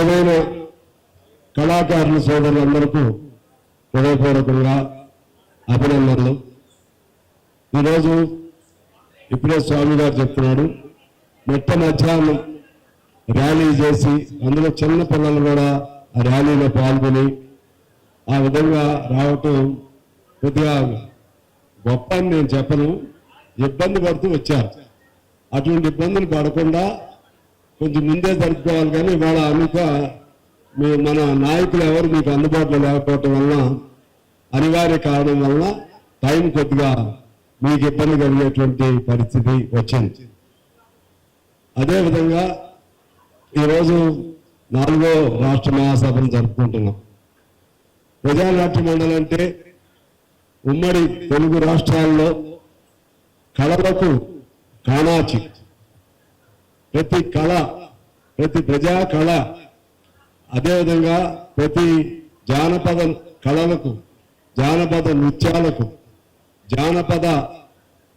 నిజమైన కళాకారుల సోదరులందరికీ హృదయపూర్వకంగా అభినందనలు. ఈరోజు ఇప్పుడే స్వామి గారు చెప్తున్నాడు, మెట్ట మధ్యాహ్నం ర్యాలీ చేసి అందులో చిన్న పిల్లలు కూడా ఆ ర్యాలీలో పాల్గొని ఆ విధంగా రావటం కొద్దిగా గొప్ప అని నేను చెప్పను, ఇబ్బంది పడుతూ వచ్చారు. అటువంటి ఇబ్బందులు పడకుండా కొంచెం ముందే జరుపుకోవాలి. కానీ ఇవాళ అనుక మన నాయకులు ఎవరు మీకు అందుబాటులో లేకపోవటం వలన, అనివార్య కారణం వలన టైం కొద్దిగా మీకు ఇబ్బంది కలిగేటువంటి పరిస్థితి వచ్చింది. అదేవిధంగా ఈరోజు 4వ రాష్ట్ర మహాసభను జరుపుకుంటున్నాం. ప్రజానాట్య మండలి అంటే ఉమ్మడి తెలుగు రాష్ట్రాల్లో కళలకు కాణాచి, ప్రతి కళ, ప్రతి ప్రజా కళ, అదేవిధంగా ప్రతి జానపద కళలకు, జానపద నృత్యాలకు, జానపద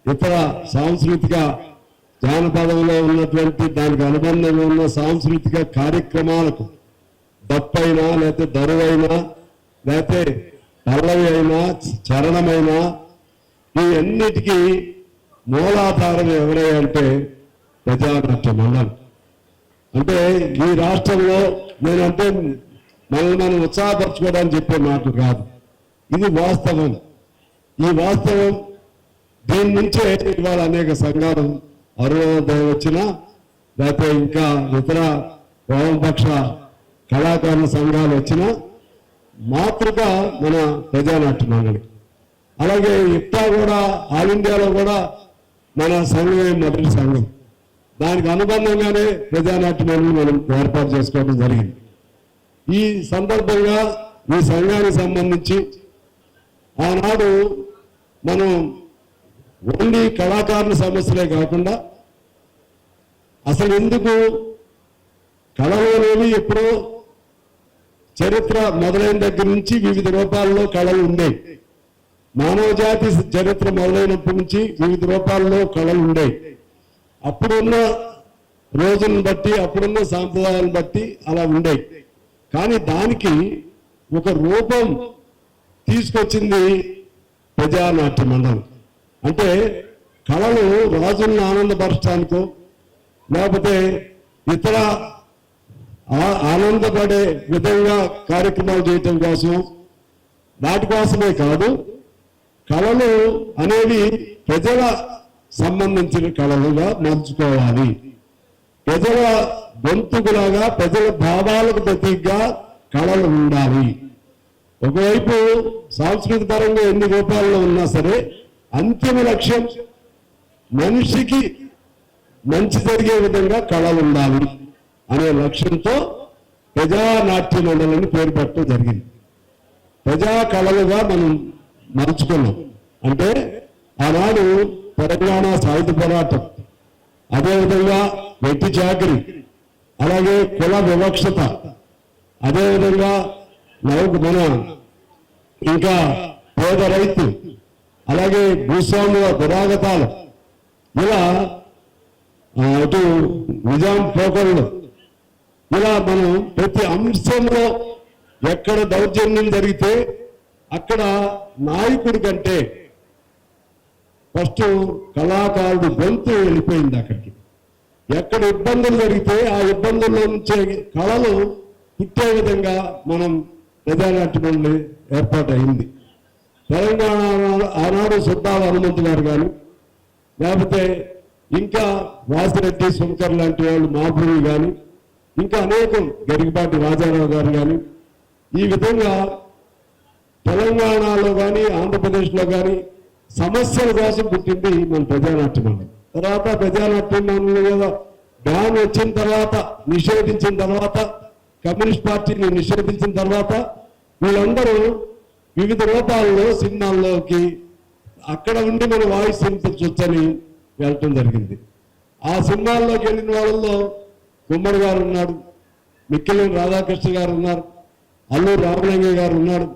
ఇతర సాంస్కృతిక జానపదంలో ఉన్నటువంటి దానికి అనుబంధంగా ఉన్న సాంస్కృతిక కార్యక్రమాలకు, దప్పైనా లేకపోతే దరువైనా లేకపోతే పల్లవి అయినా చరణమైనా ఈ అన్నిటికీ మూలాధారం ఎవరంటే ప్రజానాట్య మండలి. అంటే ఈ రాష్ట్రంలో నేనంటే మనల్ని మనం ఉత్సాహపరచుకోవడానికి చెప్పే మాట కాదు, ఇది వాస్తవం. ఈ వాస్తవం దీని నుంచే ఇవాళ అనేక సంఘాలు అరుణోదయం వచ్చినా లేకపోతే ఇంకా ఇతర వామపక్ష కళాకారుల సంఘాలు వచ్చినా మాతృక మన ప్రజానాట్య మండలి. అలాగే ఇట్టా కూడా ఆల్ ఇండియాలో కూడా మన సంఘమే మొదటి సంఘం. దానికి అనుబంధంగానే ప్రజానాట్య మండలి మనం ఏర్పాటు చేసుకోవడం జరిగింది. ఈ సందర్భంగా ఈ సంఘానికి సంబంధించి ఆనాడు మనం ఓన్లీ కళాకారుల సమస్యలే కాకుండా అసలు ఎందుకు కళలు అనేవి ఎప్పుడో చరిత్ర మొదలైన దగ్గర నుంచి వివిధ రూపాల్లో కళలు ఉండేవి. మానవ జాతి చరిత్ర మొదలైనప్పటి నుంచి వివిధ రూపాల్లో కళలు ఉండేవి. అప్పుడున్న రోజులను బట్టి, అప్పుడున్న సాంప్రదాయాలను బట్టి అలా ఉండేవి. కానీ దానికి ఒక రూపం తీసుకొచ్చింది ప్రజానాట్య మండలి. అంటే కళలు రాజులను ఆనందపరచడానికో లేకపోతే ఇతర ఆనందపడే విధంగా కార్యక్రమాలు చేయటం కోసం, వాటి కోసమే కాదు, కళలు అనేవి ప్రజల సంబంధించిన కళలుగా మార్చుకోవాలి. ప్రజల గొంతుకులాగా, ప్రజల భావాలకు ప్రతీకగా కళలు ఉండాలి. ఒకవైపు సాంస్కృతిక పరంగా ఎన్ని రూపాల్లో ఉన్నా సరే అంతిమ లక్ష్యం మనిషికి మంచి జరిగే విధంగా కళలు ఉండాలి అనే లక్ష్యంతో ప్రజానాట్య మండలిని పేరు పెట్టడం జరిగింది. ప్రజా కళలుగా మనం మలుచుకున్నాం. అంటే ఆనాడు తెలంగాణ సాయుధ పోరాటం, అదేవిధంగా వెట్టి చాకరీ, అలాగే కుల వివక్షత, అదేవిధంగా మన ఇంకా పేద రైతు, అలాగే భూస్వాముల దురాగతాలు, ఇలా అటు నిజాం పోకళ్ళు, ఇలా మనం ప్రతి అంశంలో ఎక్కడ దౌర్జన్యం జరిగితే అక్కడ నాయకుడి కంటే ఫస్ట్ కళాకారుడు గొంతు వెళ్ళిపోయింది అక్కడికి. ఎక్కడ ఇబ్బందులు జరిగితే ఆ ఇబ్బందుల్లో నుంచే కళలు పుట్టే విధంగా మనం ప్రజానాట్య మండలి ఏర్పాటు అయింది. తెలంగాణ ఆనాడు సుద్దాల హనుమంతు గారు కానీ, లేకపోతే ఇంకా వాసిరెడ్డి శంకర్ లాంటి వాళ్ళు, మాధురి కానీ, ఇంకా అనేకం, గరికపాటి రాజారావు గారు కానీ, ఈ విధంగా తెలంగాణలో కానీ ఆంధ్రప్రదేశ్లో కానీ సమస్యల కోసం పుట్టింది మన ప్రజానాట్య మండలి. తర్వాత ప్రజానాట్య మండలి మీద బ్యాన్ వచ్చిన తర్వాత, నిషేధించిన తర్వాత, కమ్యూనిస్ట్ పార్టీని నిషేధించిన తర్వాత వీళ్ళందరూ వివిధ రూపాల్లో సినిమాల్లోకి అక్కడ ఉండి మన వాయిస్ వినిపించవచ్చని వెళ్ళటం జరిగింది. ఆ సినిమాల్లోకి వెళ్ళిన వాళ్ళల్లో గుమ్మడి గారు ఉన్నాడు, మిక్కిలేని రాధాకృష్ణ గారు ఉన్నారు, అల్లూరు రామలింగయ్య గారు ఉన్నాడు,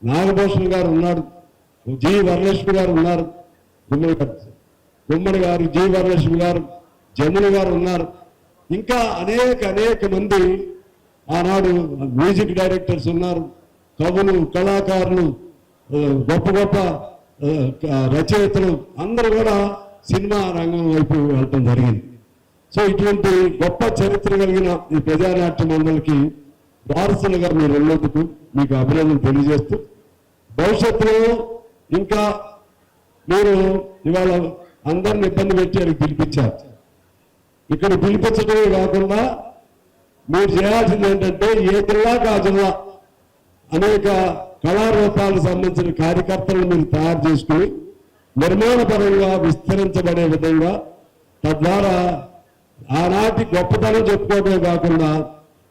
నాగభూషణ్ గారు ఉన్నాడు, జి వరలక్ష్మి గారు ఉన్నారు, గుమ్మడి గారు, జి వరలక్ష్మి గారు, జమున గారు ఉన్నారు. ఇంకా అనేక మంది ఆనాడు మ్యూజిక్ డైరెక్టర్స్ ఉన్నారు, కవులు, కళాకారులు, గొప్ప గొప్ప రచయితలు అందరూ కూడా సినిమా రంగం వైపు వెళ్ళటం జరిగింది. సో ఇటువంటి గొప్ప చరిత్ర కలిగిన ఈ ప్రజానాట్య మండలికి వారసులుగా మీరు వెళ్ళేందుకు మీకు అభినందనలు తెలియజేస్తూ, భవిష్యత్తులో ఇంకా మీరు ఇవాళ అందరిని ఇబ్బంది పెట్టి అక్కడికి పిలిపించారు. ఇక్కడ పిలిపించడమే కాకుండా మీరు చేయాల్సింది ఏంటంటే ఏ జిల్లాకు ఆ జిల్లా అనేక కళారూపాలకు సంబంధించిన కార్యకర్తలను మీరు తయారు చేసుకుని నిర్మాణపరంగా విస్తరించబడే విధంగా, తద్వారా ఆనాటి గొప్పతనం చెప్పుకోవడమే కాకుండా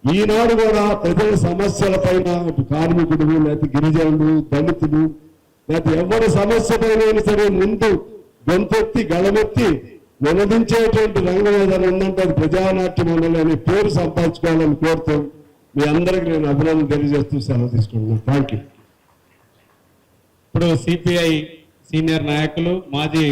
ఈనాడు కూడా ప్రజల సమస్యల పైన కార్మికుడు, లేకపోతే గిరిజనులు, దళితులు, లేకపోతే ఎవరి సమస్య పైన సరే ముందు గొంతెత్తి గళమెత్తి నిలదించేటువంటి రంగం ఏదైనా ఉందంటే అది ప్రజానాట్య మండలి అనే పేరు సంపాదించుకోవాలని కోరుతూ మీ అందరికీ నేను అభినందన తెలియజేస్తూ సెలవు తీసుకుంటున్నాను. Thank you. ఇప్పుడు సిపిఐ సీనియర్ నాయకులు మాజీ